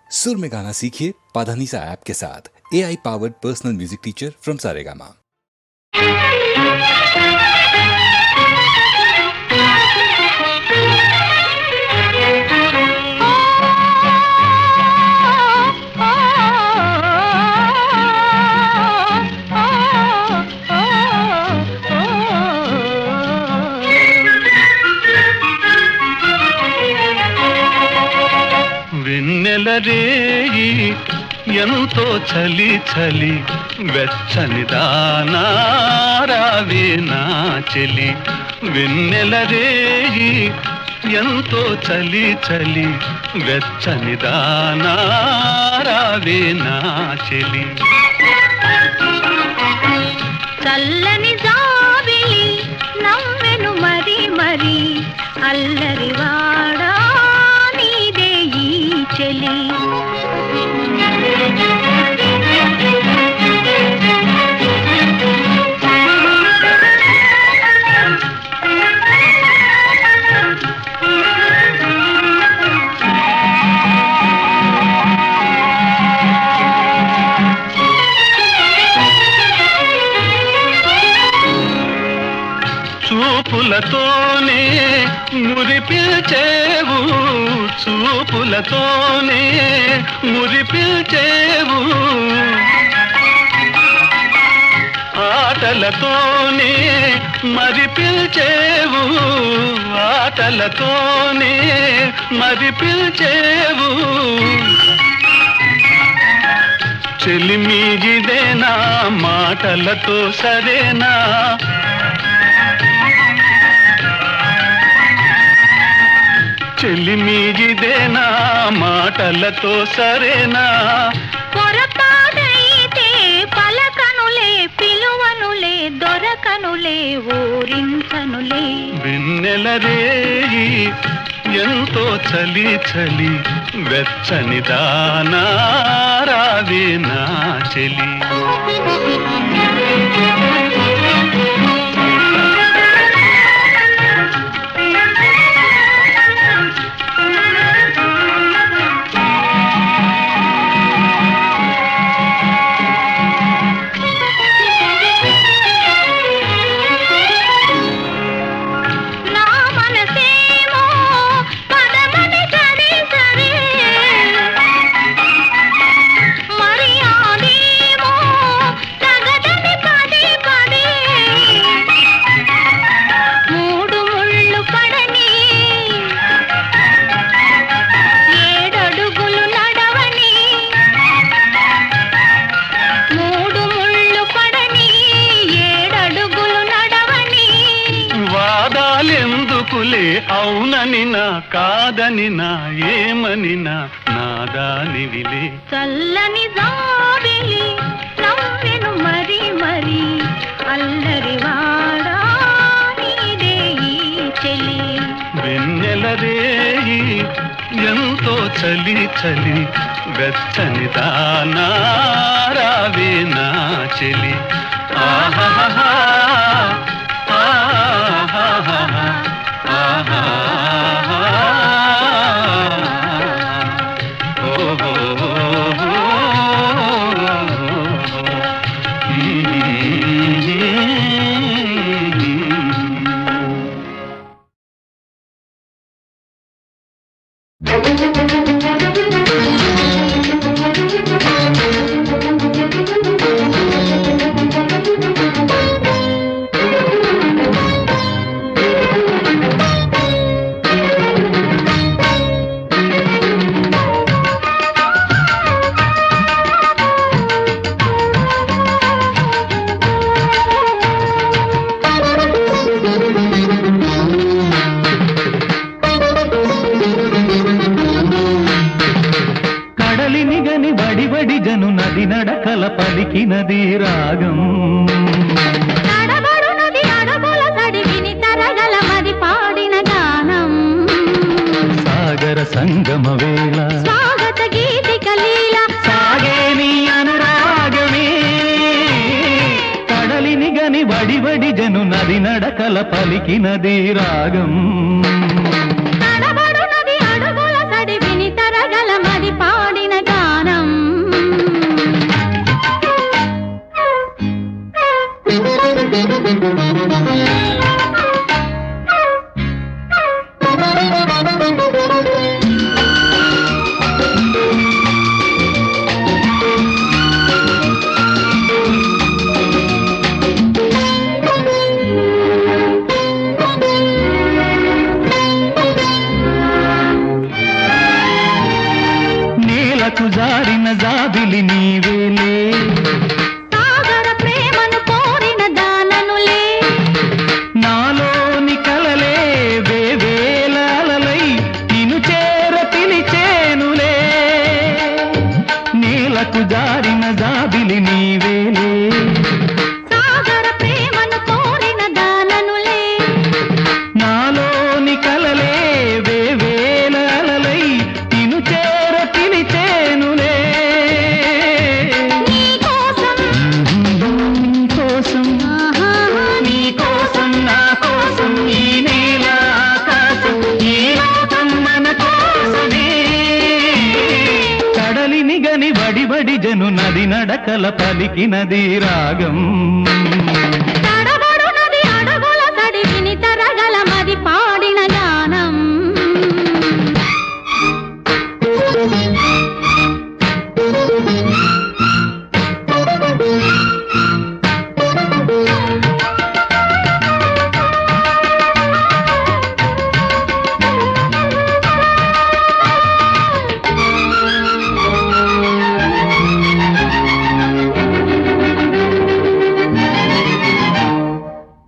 सुर में गाना सीखिए पाधानीसा ऐप के साथ। AI powered personal music teacher from Saregama. వెన్నెలరేయి ఎంతో చలి చలి వెచ్చని దానా రావే నా చెలి. వెన్నెలరేయి ఎంతో చలి చలి వెచ్చని దానా రావే నా చెలి. చల్లని జాబిలి నవ్వెను మరి మరి అల్లరివాడా నీదే ఈ చెలి. చూపులతోనే మురిపిల్చేవు, చూపులతోనే మురిపిల్చేవు, ఆటలతోనే మరిపిల్చేవు, ఆటలతోనే మరిపిల్చేవు. చెలిమిగిదేనా మాటలతో సరేనా, చెలిమిగిదేనా మాటలతో సరేనా. పొరపాటైతే పలకనులే పిలువనులే దొరకనులే ఊరించనులే. వెన్నెలరేయి ఎంతో చలి చలి వెచ్చని దానా రావే నా చెలి. అవునని నా కాదని నా ఏమని నా నాదానివిలే. చల్లని జాబిలి నవ్వెను మరి మరి అల్లరివాడా నీదే ఈ చెలి. వెన్నెలరేయి ఎంతో చలి చలి వెచ్చని దానా రావే నా చెలి. ఆహాహా ఆహాహా ఆహా పలికినది రాగం. నడబడునది అడవుల తడివిని తరగల మరి పాడిన గానం. సాగర సంగమ వేళ స్వాగత గీతిక లీల సాగే నీ అనురాగమే. కడలిని గని వడి జను నది నడకల పలికినది రాగం. నడబడునది అడవుల తడివిని తరగల మరి పాడిన నేలకు జారిన జాబిలి నీవేలే సాగర ప్రేమను కోరిన దాననులే నాలోని కలలే వేవేలలై నిన్ను చేర పిలిచేనులే నేలకు జారిన జాబిలి నీవేలే సాగర ప్రేమను కోరిన దాననులే నాలోని కలలే వేవేలలై నిన్ను చేర పిలిచేనులే నీ కోసం కోసం నీ కోసం నా కోసం ఈ నేల ఆకాశం ఈ లోకం మన కోసమే కడలిని గని బడి జను నది నడకల పలికినది రాగం తడబడునది అడుగుల తడి విని తరగల మది పాడిన గానం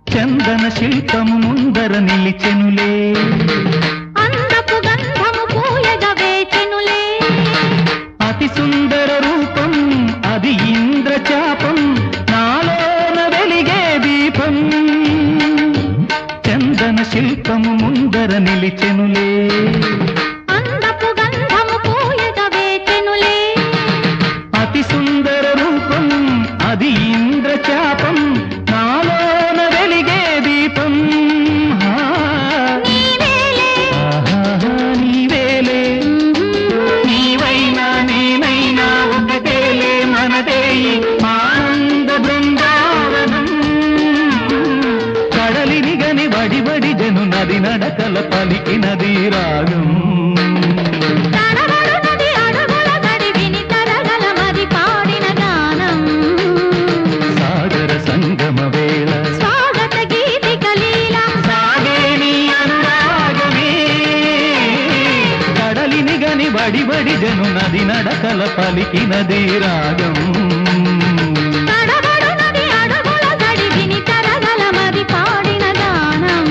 చందన శిల్పము ముందర నిలిచెనులే అందపు గంధము పూయగ వేచెనులే అతి సుందర రూపం అది ఇంద్రచాపం నాలోన వెలిగే దీపం చందన శిల్పము ముందర నిలిచెనులే అందపు గంధము పూయగ వేచెనులే అతి సుందర రూపం అది ఇంద్రచాపం నాలోన వెలిగే దీపం నీవేలే నీవైనా నేనైనా ఒకటేలే మనదే ఈ ఆనంద బృందావనం కడలిని గని బడి జను నది నడకల పలికినది రాగం తడబడునది అడుగుల తడి విని తరగల మది పాడిన గానం సాగర సంగమ వేళ స్వాగత గీతిక లీల సాగే నీ అనురాగమే కడలిని గని బడి జను నది నడకల పలికినది రాగం తడబడునది అడుగుల తడి విని తరగల మది పాడిన గానం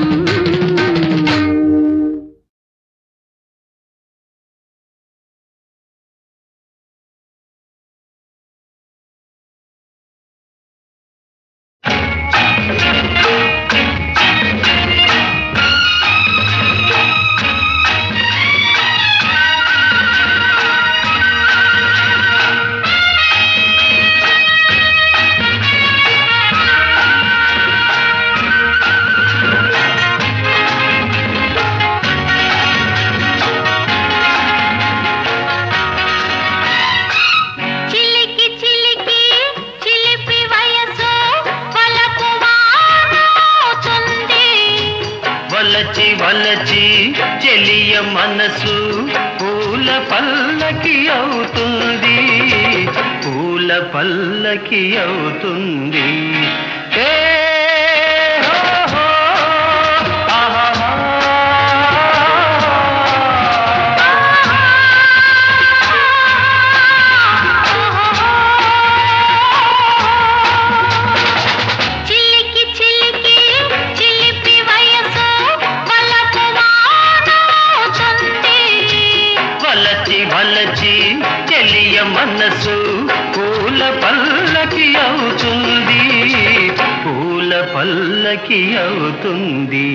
చిలికి చిలికి చిలిపి వయసు వలపు వానవుతుంది వలచి వలచి చెలియ మనసు పూల పల్లకి అవుతుంది పూల పల్లకి అవుతుంది ఏ హో హో, ఆహాహా. చిలికి చిలికి చిలిపి వయసు వలపు వానవుతుంది వలచి వలచి చెలియ మనసు పూల పల్లకి అవుతుంది పూల పల్లకి అవుతుంది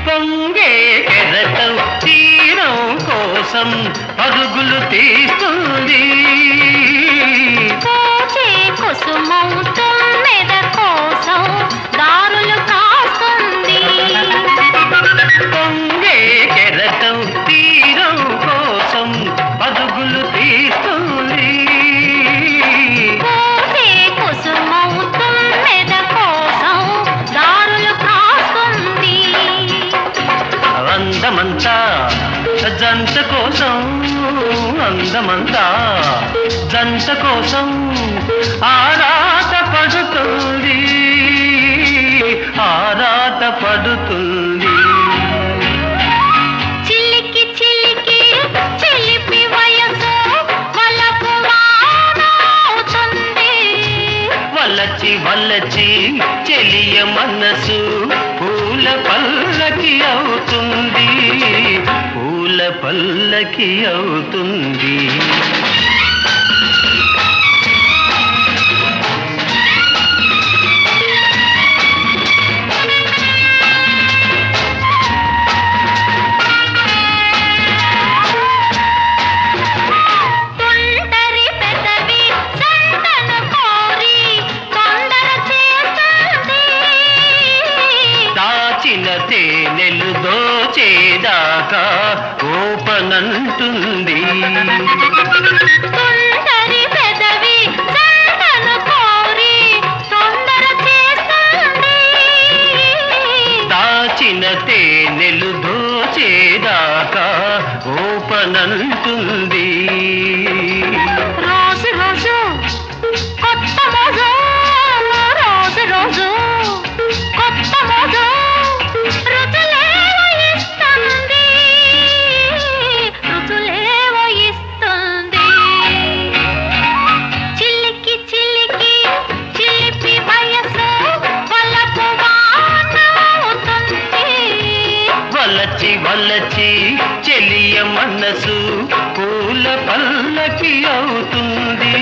పొంగే కెరటం తీరం కోసం పరుగులు తీస్తుంది పూచే కుసుమం తుమ్మెద కోసం దారులు కాస్తుంది పొంగే కెరటం తీరం కోసం పరుగులు తీస్తుంది పూచే కుసుమం తుమ్మెద కోసం దారులు కాస్తుంది కోసం అందమంతా జంట కోసం ఆరాట పడుతుంది ఆరాట పడుతుంది చిలికి చిలికి చిలిపి వయసు వలపు వానవుతుంది వల్లచి వల్లచి చెలియ మనసు పూల పల్లకి అవుతుంది పూల పల్లకి అవుతుంది తొంటరి పెదవి సంతన కోరి తొందర చేస్తుంది దాచిన తేనెలు దోచేదాకా ఓపనంటుంది తొంటరి పెదవి సంతన కోరి తొందర చేస్తుంది దాచిన తేనెలు దోచేదాకా ఓపనంటుంది రోజు రోజు కొత్త మోజు రోజు రోజు కొత్త మోజు రుచులేవో ఇస్తుంది రుచులేవో ఇస్తుంది చిలికి చిలికి చిలిపి వయసు వలపు వానవుతుంది వల్లచి వల్లచి చెలియ మనసు పూల పల్లకి అవుతుంది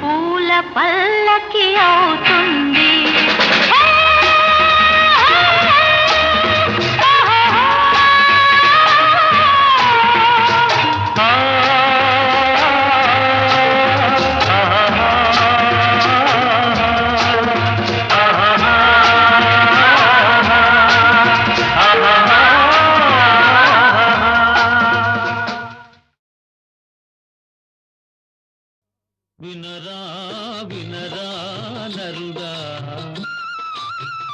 పూల పల్లకి అవుతుంది ఆ, వినరా వినరా నరుడా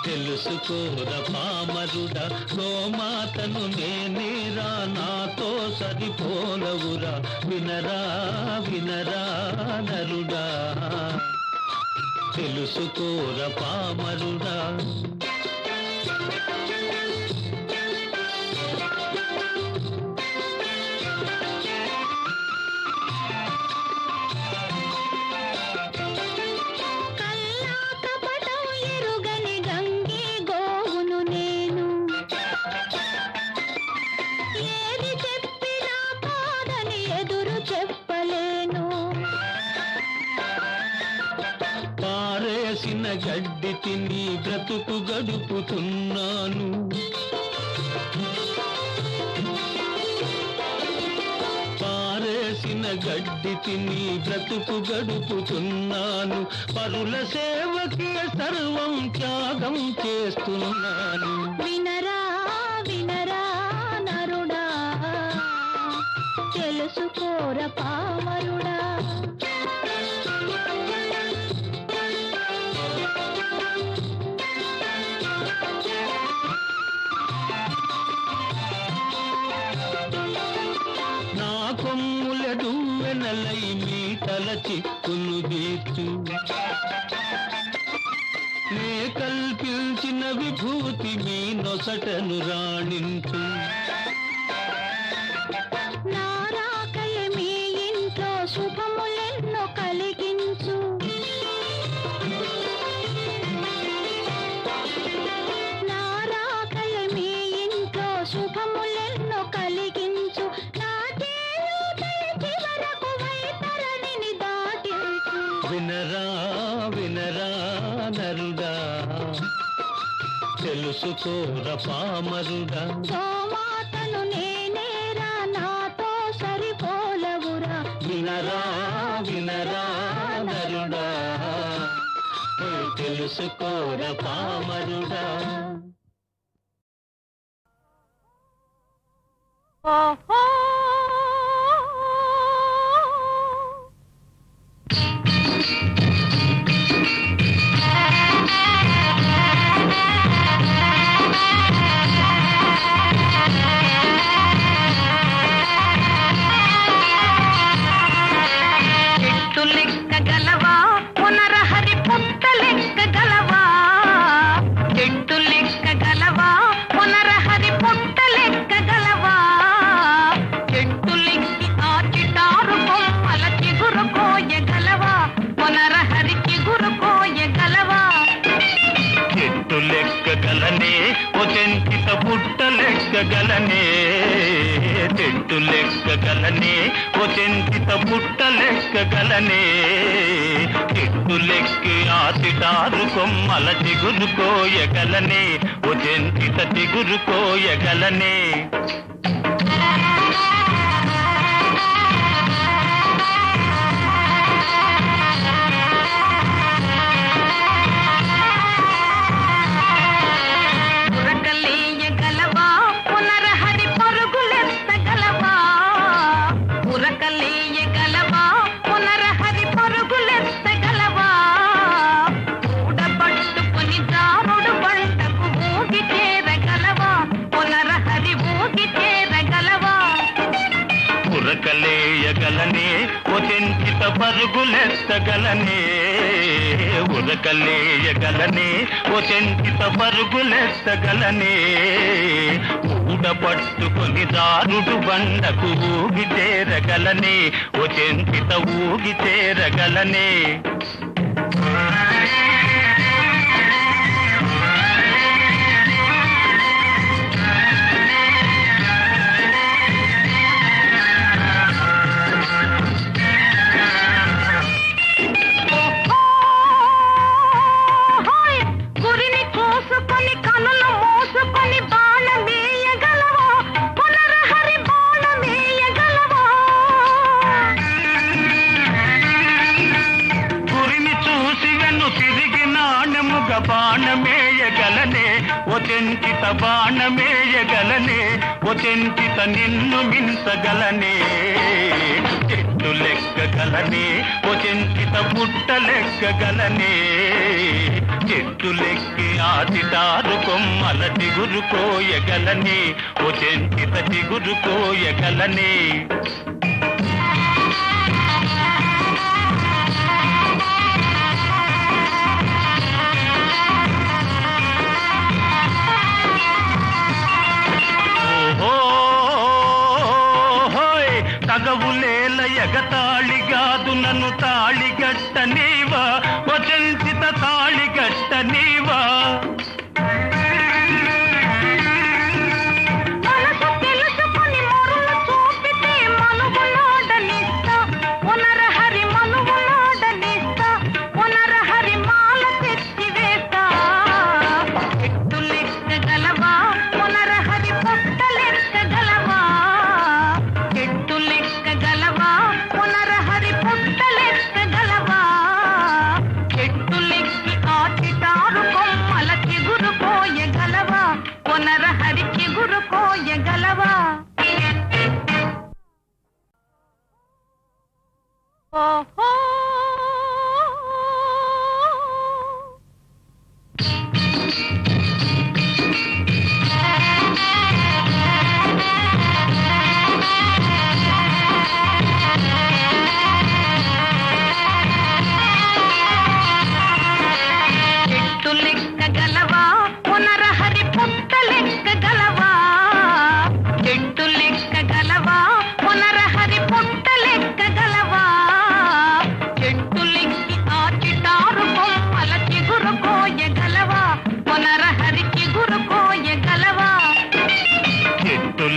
తెలుసుకోర పామరుడా గోమాతను నేనేరా నాతో సరిపోలవురా వినరా వినరా నరుడా తెలుసుకోర పామరుడా కపటం ఎరుగని గంగే గోవును నేను ఏది చెప్పినా కాదని ఎదురు చెప్పలేను పారేసిన గడ్డి తిని బ్రతుకు గడుపుతున్నాను పారేసిన గడ్డి తిని బ్రతుకు గడుపుతున్నాను పరుల సేవకే సర్వం త్యాగం చేస్తున్నాను వినరా వినరా నరుడా తెలుసుకోర పామరుడా నా కొమ్ములడు వెనలై మీ తల చిక్కును దీర్చు నే కల్పించిన విభూతి మీ నొసటను రాణించు నా రాకయ మీ ఇంట్లో శుభములెన్నో కలిగించు నా రాకయ మీ ఇంట్లో శుభములెన్నో కలిగించు నా చేయుతై చివరకు వైతరణిని దాటించు వినరా వినరా నరుడా తెలుసుకోర పామరుడా గోమాతను నేనేరా నాతో సరిపోలవురా వినరా వినరా నరుడా తెలుసుకోర పామరుడా ఓహో లెక్కగలనే చెట్టు లెక్కగలనే ఓ చెంచిత పుట్ట లెక్కగలనే చెట్టు లెక్కి ఆ చిటారు కొమ్మల చిగురు కోయగలనే ఓ చెంచిత చిగురు కోయగలనే ఉరకలేయగలనే ఓ చెంచిత పరుగులెత్తగలనే ఉరకలేయగలనే ఓ చెంచిత పరుగులెత్తగలనే ఊడ పట్టుకొని దారుడు బండకు ఊగి చేరగలనే ఓ చెంచిత ఊగి చేరగలనే బాణమేయగలనే ఓ చెంచిత బాణమేయగలనే ఓ చెంచిత నిన్ను మించగలనే చెట్టు లెక్కగలనే ఓ చెంచిత పుట్ట లెక్కగలనే చెట్టు లెక్కి ఆ చిటారు కొమ్మల చిగురు కోయగలనే ఓ చెంచిత చిగురు కోయగలనే తగవులేల ఎగతాళిగాదు నన్ను తాళిగట్ట నీవా ఓ చెంచిత తాళిగట్ట నీవా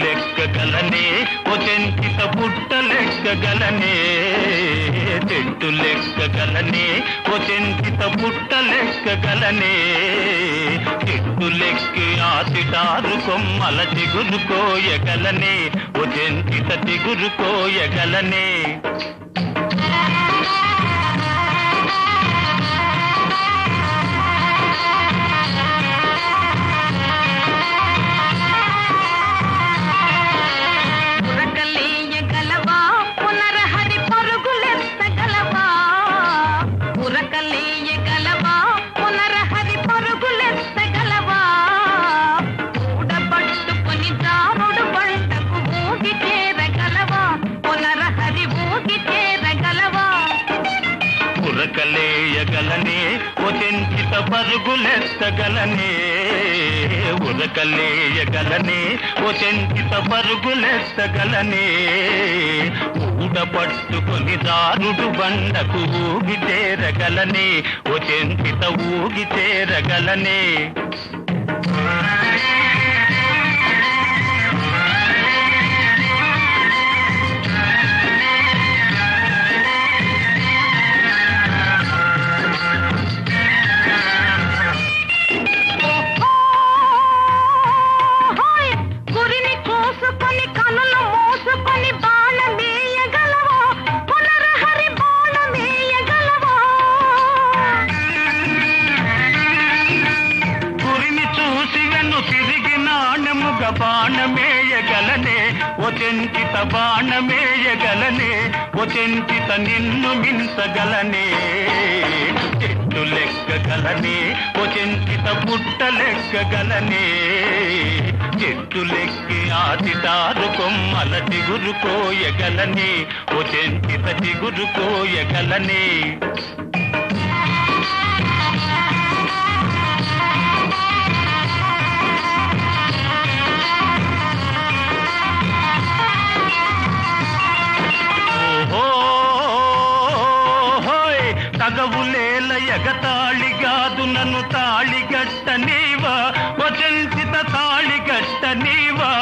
లెక్కగలనే ఓ చెంచిత పుట్ట లెక్కగలనే చెట్టు లెక్కగలనే ఓ చెంచిత పుట్ట లెక్కగలనే చెట్టు లెక్కి ఆ చిటారు కొమ్మల చిగురు కోయగలనే ఓ చెంచిత చిగురు కోయగలనే ఉరకలేయగలనే ఓ చెంచిత పరుగులెత్తగలనే ఉరకలేయగలనే ఓ చెంచిత పరుగులెత్తగలనే ఊడ పట్టుకొని దారుడు బండకు ఊగి చేరగలనే ఓ చెంచిత ఊగి చేరగలనే నేను తిరిగి నాణముగ బాణమేయగలనే ఓ చెంచిత బాణమేయగలనే ఓ చెంచిత నిన్ను మించగలనే చెట్టు లెక్కగలనే ఓ చెంచిత పుట్ట లెక్కగలనే చెట్టు లెక్కి ఆదిదారు కొమ్మల చిగురు కోయగలనే ఓ చెంచిత చిగురు కోయగలనే తగవులేల ఎగతాళిగాదు నన్ను తాళిగట్ట నీవా వచంచిత తాళిగట్ట నీవా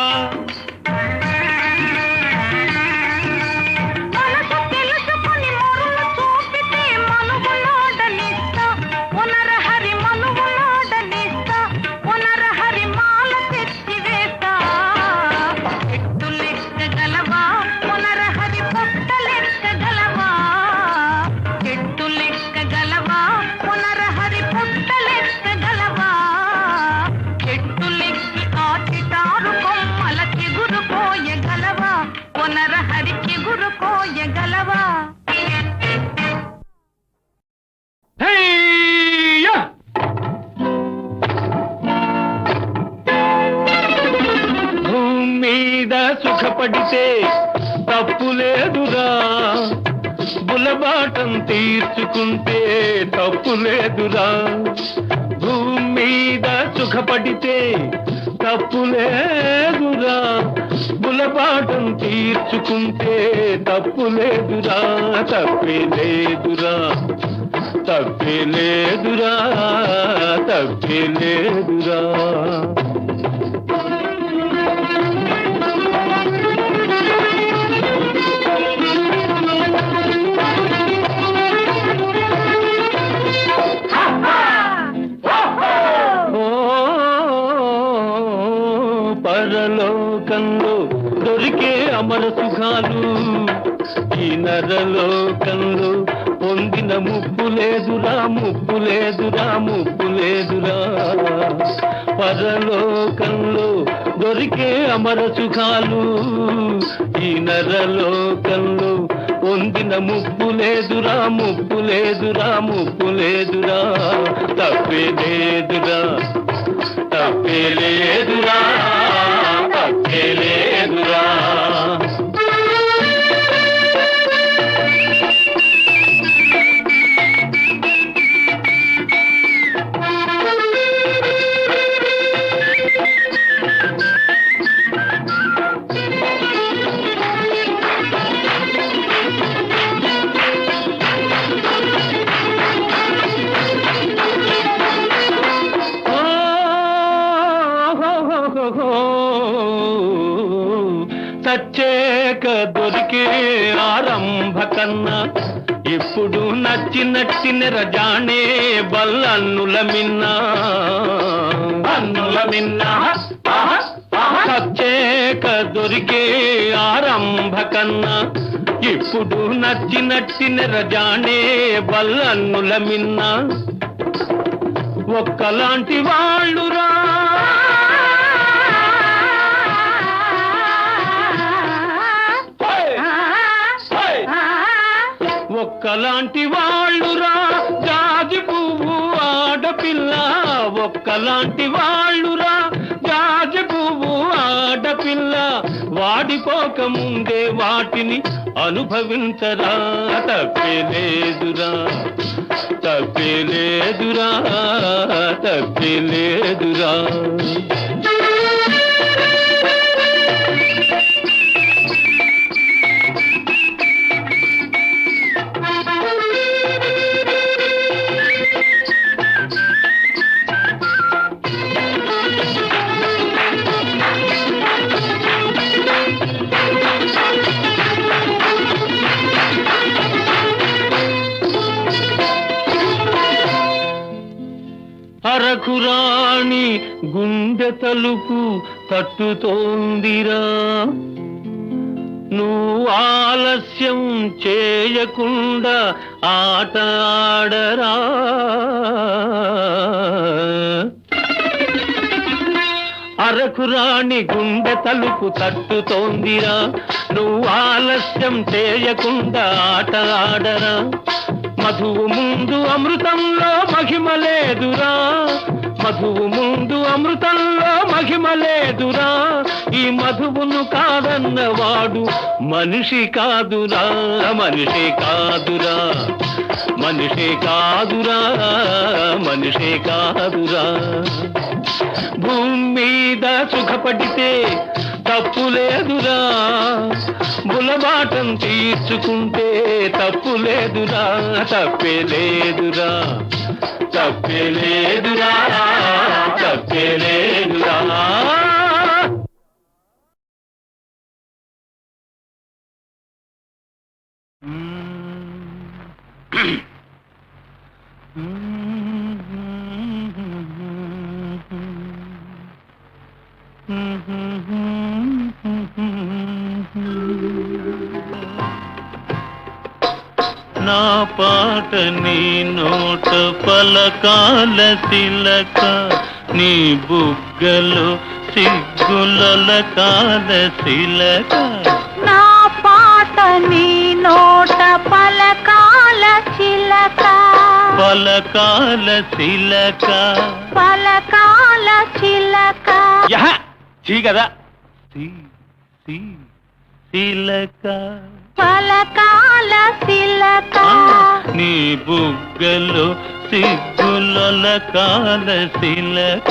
సుఖపడితే తప్పు లేదురా బులబాటం తీర్చుకుంటే తప్పు లేదురా భూమి మీద సుఖపడితే తప్పు లేదురా బులబాటం తీర్చుకుంటే తప్పు లేదురా తప్పే లేదురా తప్పే లేదురా తప్పే లేదురా పరలోకంలో దొరికే అమర సుఖాలు ఈ నరలోకంలో పొందిన ముప్పు లేదురా ముప్పు లేదురా ముప్పు లేదురా పరలోకంలో దొరికే అమర సుఖాలు ఈ నరలోకంలో పొందిన ముప్పు లేదురా ముప్పు లేదురా ముప్పు లేదురా తప్పే లేదురా తప్పే లేదురా తప్పే లేదురా సచ్చేక దొరికే ఆరంభ కన్నా ఇప్పుడు నచ్చిన రజానే బల్లన్నుల మిన్నా అన్నుల మిన్నా సచ్చేక దొరికే ఆరంభ కన్నా ఇప్పుడు నచ్చిన రజానే బల్లన్నుల మిన్నా ఒక్కలాంటి వాళ్ళురా ఒక్కలాంటి వాళ్ళురా జాజి పువ్వు ఆడపిల్ల ఒక్కలాంటి వాళ్ళురా జాజి పువ్వు ఆడపిల్ల వాడిపోక ముందే వాటిని అనుభవించరా తప్పే లేదురా తప్పే లేదురా తప్పే లేదురా అరకురాణి గుండె తలుపు తట్టుతోందిరా నువ్వు ఆలస్యం చేయకుండా ఆట ఆడరా అరకురాణి గుండె తలుపు తట్టుతోందిరా, నువ్వు ఆలస్యం చేయకుండా ఆట ఆడరా. మధువు ముందు అమృతంలో మహిమ లేదురా, మధువు ముందు అమృతంలో మహిమ లేదురా. ఈ మధువును కాదన్నవాడు మనిషి కాదురా, మనిషి కాదురా, మనిషి కాదురా, మనిషి కాదురా. భూమి మీద సుఖపడితే తప్పు లేదురా, బులబాటం తీర్చుకుంటే తప్పు లేదురా, తప్పే లేదురా, తప్పే లేదురా, తప్పే లేదురా. నా పాట నీ నోట పలకాల తిలక, నీ బుగ్గలో సిగ్గులకాల శిలక. నా పాట నీ నోట పలకాల చిలక, పలకాల శిలక, పలకాల చిలక. చీ కదా, శిలక, పలకాల శిలక. నీ బుగ్గలో సిగ్గులకాల శిలక,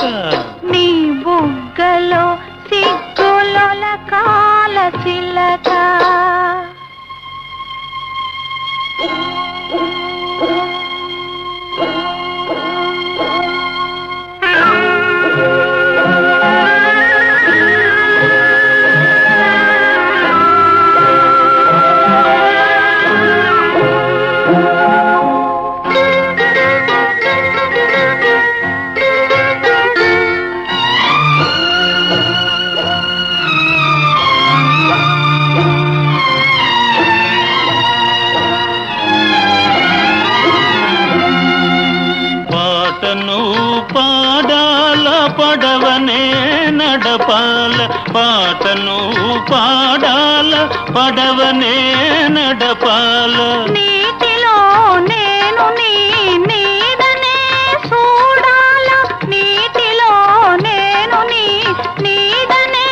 నీ బుగ్గలో సిగ్గులకాల చిలక. పడవనే నడపాల, పాటను పాడాల, పడవనే నడపాల. నీటిలో నేను నీ నీడనే చూడాల, నీటిలో నేను నీ నీడనే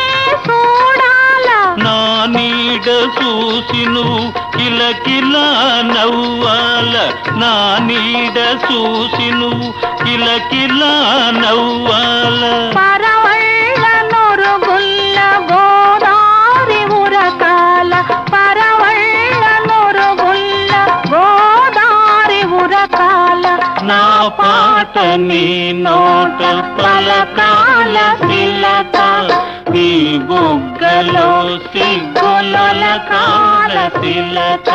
చూడాల. నా నీడ చూసి నువ్వు కిలకిలా నవ్వాల, నా నీడ చూసి నువ్వు కిలకిలా నవ్వాల. పరవళ్ళ నొరుగుల్ల గోదారి ఉరకాల, పరవళ్ళ నొరుగుల్ల గోదారి ఉరకాల. నా పాట నీ నోట పలకాల శిలక, నీ బుగ్గలో సిగ్గులకాల శిలక.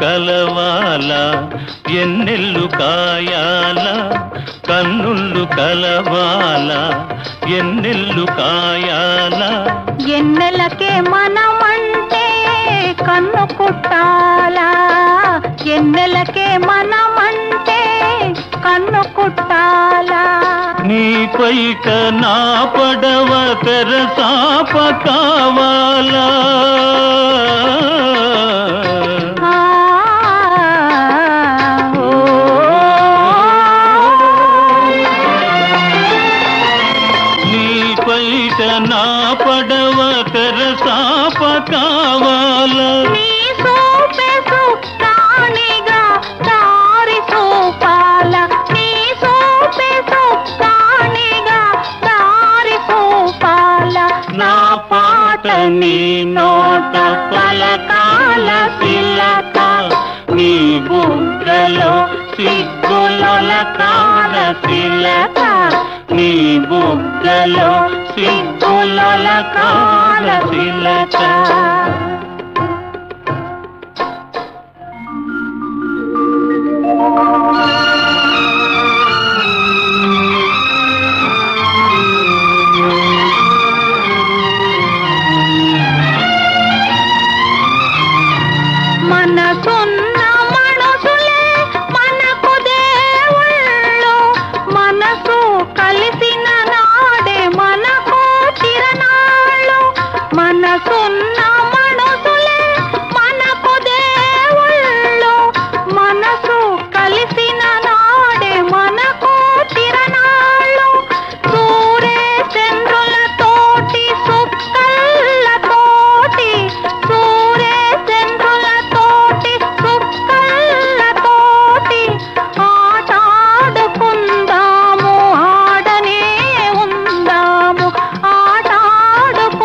కలవాల ఎన్నెల్లు కాయాల, కన్నుళ్ళు కలవాల ఎన్నెల్లు కాయాల. ఎన్నెలకే మనమంటే కన్ను కుట్టాలా, ఎన్నెలకే మనమంటే కన్ను కుట్టాలా. నీ పైట నా పడవ తెరసాప కావాలా, నా పడవ తెరసాప కావాలా. నీ సోపే సుక్కానిగా దారి సోపాల, నీ సోపే సుక్కానిగా దారి సోపాల. నా పాట నీ నోట పలకాల శిలక, నీ బుగ్గలో సిగ్గులకాల శిలక, నీ బుగ్గలో సిగ్గులకాల శిలక. మనసున్న మనసులే మనకు దేవుళ్ళు, మనసు కలిసిన నాడే మనకు చిరనాళ్ళు. మనసున్న మనసులే మనకు దేవుళ్ళు, మనసు కలిసిన నాడే మనకు చిరనాళ్ళు. సూరే చంద్రులతోటి సుక్కల్లతోటి, సూరే చంద్రులతోటి సుక్కల్లతోటి ఆటాడుకుందాము, ఆడనే ఉందాము, ఆటాడుకుందాము,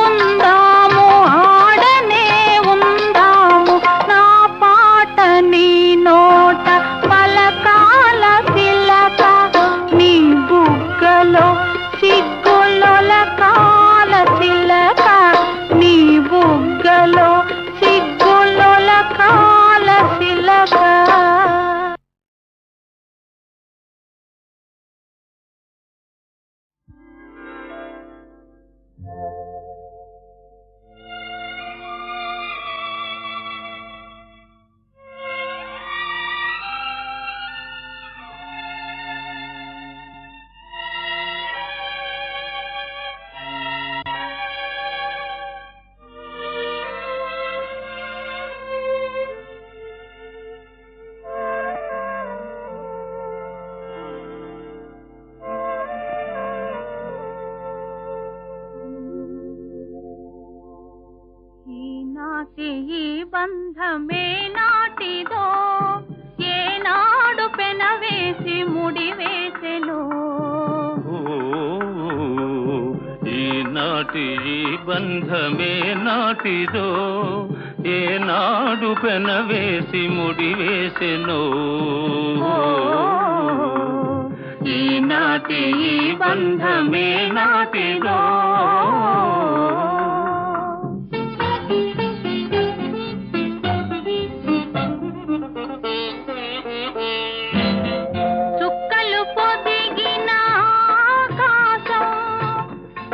ఆడనే ఉందాము. నా పాట నీ నోట పలకాల తిలక, నీ బుగ్గలో సిగ్గులొలకాల తిలక, నీ బుగ్గలో సిగ్గులొలకాల తిలక. ఈనాటి ఈ బంధమే నాటిదో, ఏనాడు పెనవేసి ముడివేసెలో. ఈనాటి ఈ బంధమే నాటిదో, ఏనాడు పెనవేసి ముడివేసెనో. ఈనాటి ఈ బంధమే నాటిదో. చుక్కలు పొదిగిన ఆకాశం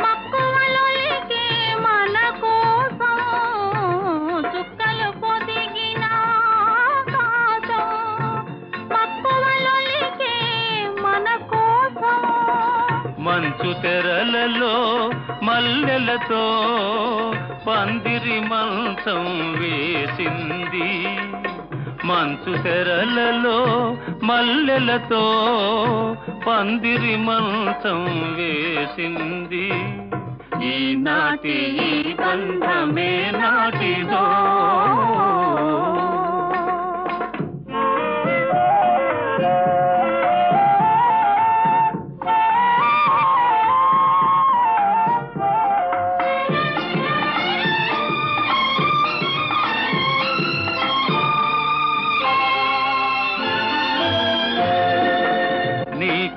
మక్కువలొలికే మన కోసం, చుక్కలు పొదిగిన ఆకాశం మక్కువలొలికే మన కోసం. మంచు తెరలలో మల్లెలతో పందిరి మంచం వేసింది, మంచు తెరలలో మల్లెలతో పందిరి మంచం వేసింది. ఈనాటి ఈ బంధమే నాటిదో.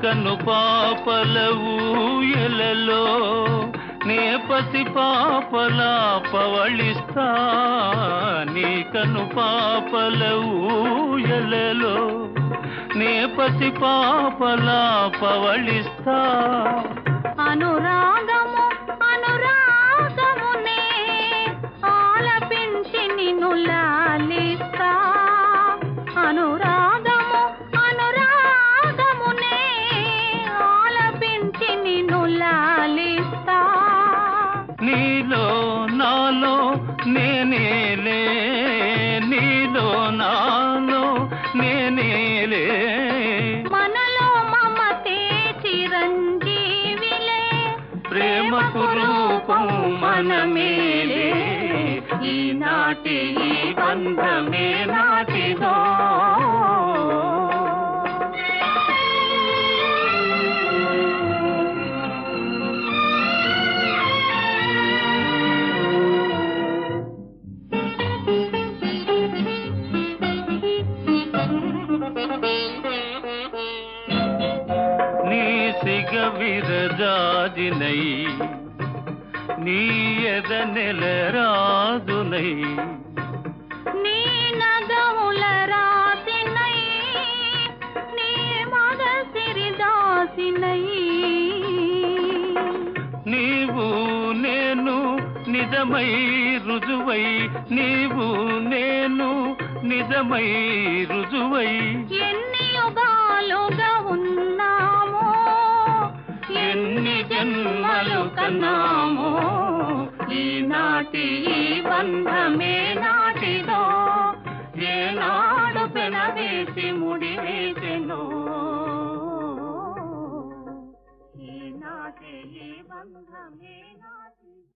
కను పాపల ఊయలలో నే పసి పాపలా పవళిస్తా, నీ కను పాపల ఊయలలో నే పసి పాపలా పవళిస్తా. అనురాగము అనురాగమునే ఆలపించి నిన్ను లాలిస్తా, అనురాగము అనురాగమునే ఆలపించి నిన్ను లాలిస్తా. నీలో నాలో నేనేలే, నీలో నాలో నేనేలే, మనలో మమతే చిరంజీవిలే, ప్రేమకు రూపం మనమేలే. ఈనాటి ఈ బంధమే నాటిదో. నీ సిగ విరజాజినై, నీ ఎద నెలరాజునై, నీ నగముల రాసినై, నీ మగ సిరిదాసినై. నీవు నేను నిజమై రుజువై, నీవు నేను నిజమై రుజువై ఎన్ని యుగాలుగా ఉన్నామో, ఎన్ని జన్మలు కన్నామో, ఈనాటి ఈ బంధమే నాటిదో, ఏనాడు పెనవేసి ముడివేసెనో, ఈనాటి ఈ బంధమే నాటిదో.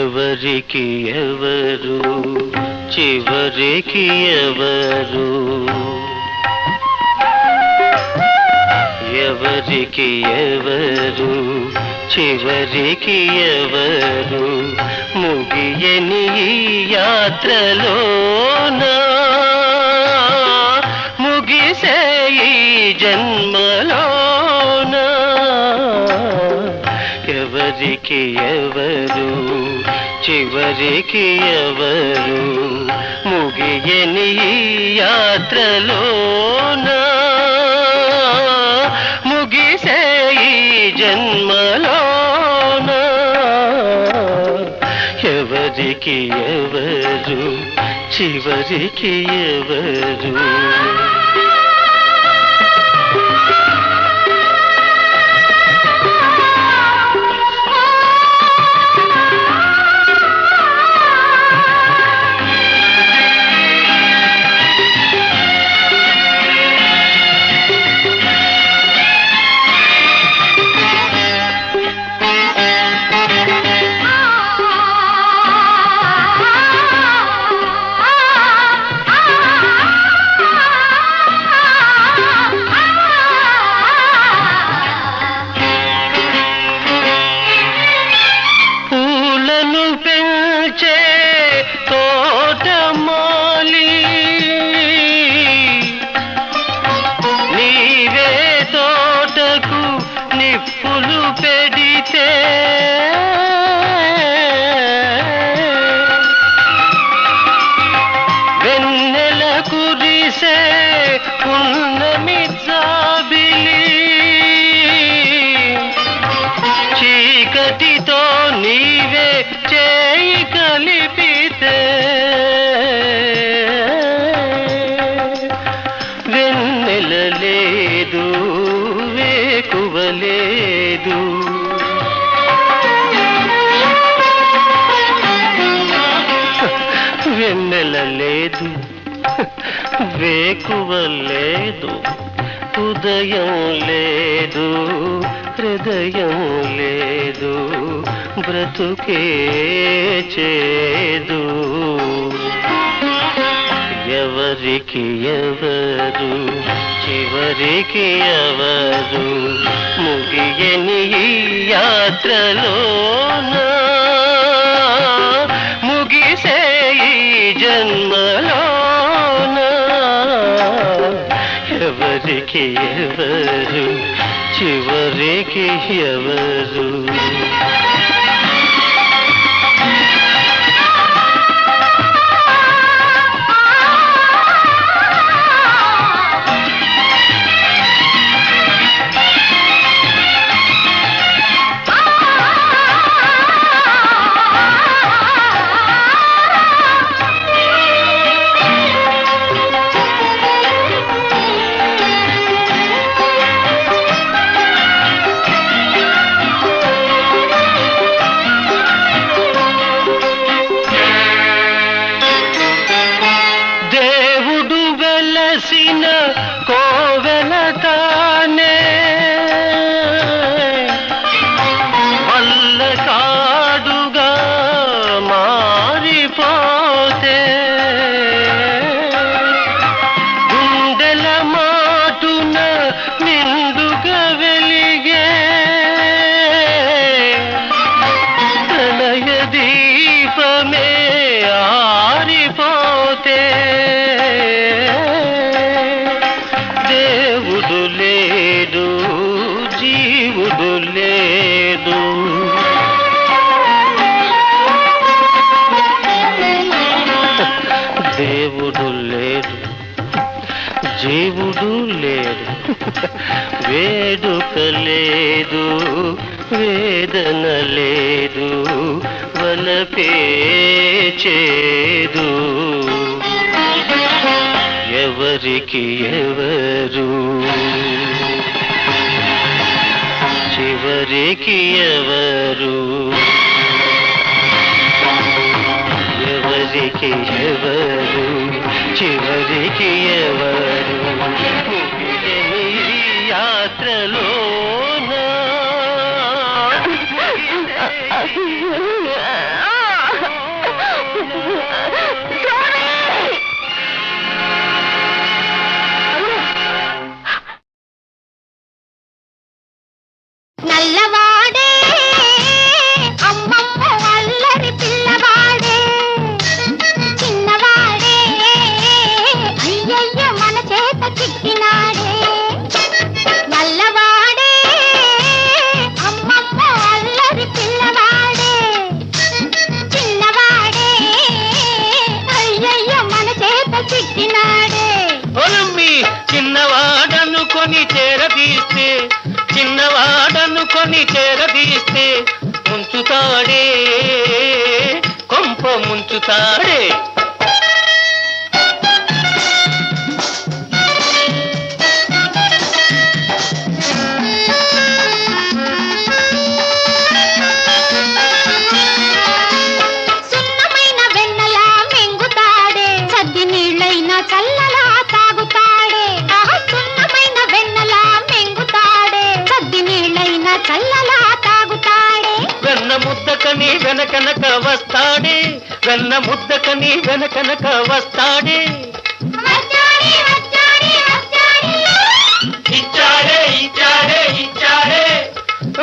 ఎవరికి ఎవరు చివరికి ఎవరు, ఎవరికి ఎవరు చివరికి ఎవరు, ముగియని ఈ యాత్రలోనా, ముగిసే ఈ జన్మలోనా, ఎవరికి ఎవరు చివరికి ఎవరు, ముగియని ఈ యాత్రలోనా, ముగిసే ఈ జన్మలోనా, ఎవరికి ఎవరు చివరికి ఎవరు. చీకటితో నీవే చేయి కలిపితే, వెన్నెల లేదు వేకువ లేదు, వెన్నెల లేదు వేకువ లేదు, ఉదయం లేదు హృదయం లేదు, బ్రతుకే చేదు, ఎవరికి ఎవరు చివరికి ఎవరు, ముగియని ఈ యాత్రలోనా, ముగిసే ఈ జన్మలోనా, ఎవరికి ఎవరు చివరికి ఎవరు. లేడు. దేవుడు లేడు, జీవుడు లేడు, వేడుక లేదు, వేదన లేదు, వలపే చేదు. ఎవరికి ఎవరు, చివరికి ఎవరు, ఎవరికి ఎవరు, చివరికి ఎవరు, ముగియని ఈ యాత్రలోనా నల్లవాడే అమ్మమ్మ అల్లరి పిల్లవాడే, చిన్నవాడే అయ్యయ్య మన చేత చిక్కినాడే. నల్లవాడే అమ్మమ్మ అల్లరి పిల్లవాడే, చిన్నవాడే అయ్యయ్య మన చేత చిక్కినాడే. ఒలమ్మి చిన్నవాడనుకొని చేరదీస్తే, చిన్నవాడనుకొని చేరదీస్తే ముంచుతాడే, కొంప ముంచుతాడే. సున్నమైన వెన్నలా మెంగుతాడే, సద్ది నీళ్ళైనా చల్లలా తాగుతాడే. సున్నమైన వెన్నలా మెంగుతాడే, సద్ది నీళ్ళైనా చల్లలా తాగుతాడే. వెన్న ముద్దకని వెనకనక వస్తాడే, వెన్న ముద్దకని వెనకనక వస్తాడే. వచ్చాడే వచ్చాడే వచ్చాడే, ఇచ్చాడే ఇచ్చాడే ఇచ్చాడే,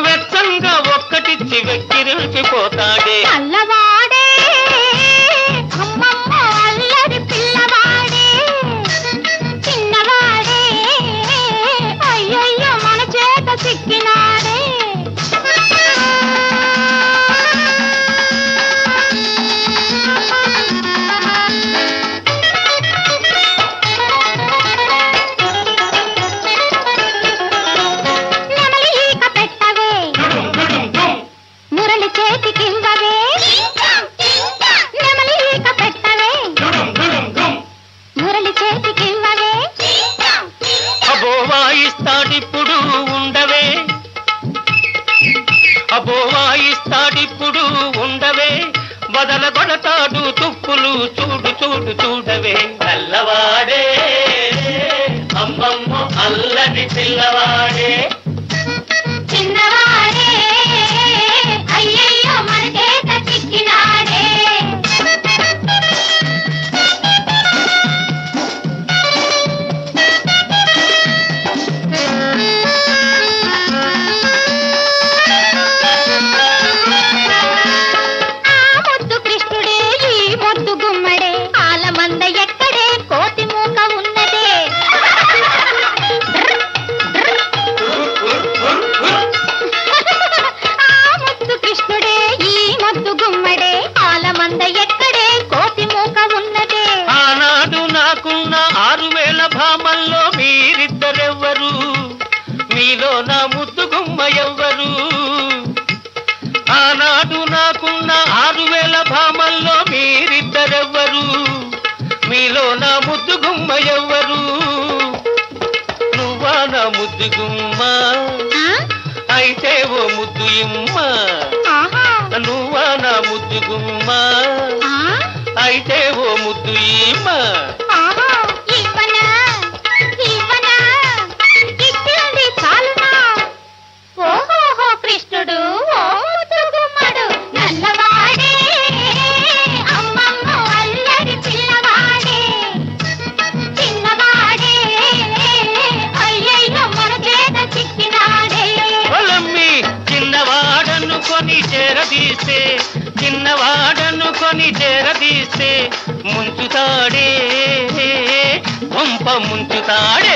వెచ్చంగా ఒక్కటిచ్చి వెక్కిరిల్చిపోతాడే. నల్లవాడే అమ్మమ్మ అల్లరి పిల్లవాడే, చిన్నవాడే అయ్యయ్యో మన చేత చిక్కినాడే. నెమలి ఈక పెట్టవే, మురళి చేతికివ్వవే. నెమలి ఈక పెట్టవే, మురళి చేతికివ్వవే. అబో వాయిస్తాడిప్పుడు ఉండవే, అబో వాయిస్తాడిప్పుడు ఉండవే, బదలగొడతాడు తుప్పులు చూడు చూడు చూడవే. నల్లవాడే అమ్మమ్మ అల్లరి పిల్లవాడే, చిన్నవాడే అయ్యయ్యో మన చేత చిక్కినాడే. ఆ ముద్దు కృష్ణుడే ఈ ముద్దు గుమ్మడే, ఆలమంద ఎక్కడే కోతి మూక ఉన్నదే. ఆ ముద్దు కృష్ణుడే ఈ ముద్దు గుమ్మడే, ఆలమంద ఎక్కడే కోతి మూక ఉన్నదే. ఆనాడు నాకున్న 6000 భామల్లో మీరిద్దరెవ్వరు, మీలో నా ముద్దు గుమ్మ ఎవ్వరు. ఆనాడు నాకున్న 6000 భామల్లో మీరిద్దరెవ్వరు, మీలో నా ముద్దు గుమ్మ ఎవ్వరు. నువ్వా నా ముద్దు గుమ్మ, ఆ? అయితే ఓ ముద్దు ఇమ్మ. ఆహా. నువ్వా నా ముద్దు గుమ్మ, ఆ? అయితే ఓ ముద్దు ఇమ్మ. ఆహా. ఇవ్వనా ఇవ్వనా, ఇచ్చింది చాలునా. ఓహోహో కృష్ణుడు ఓ ముద్దు గుమ్మడు, నల్లవాడే అమ్మమ్మ అల్లరి పిల్లవాడే, చిన్నవాడే అయ్యయ్యో మన చేత చిక్కినాడే. ఒలమ్మి చిన్నవాడనుకొని చేరదీస్తే, చిన్నవాడనుకొని చేరదీస్తే ముంచుతాడే, వంప ముంచుతాడే.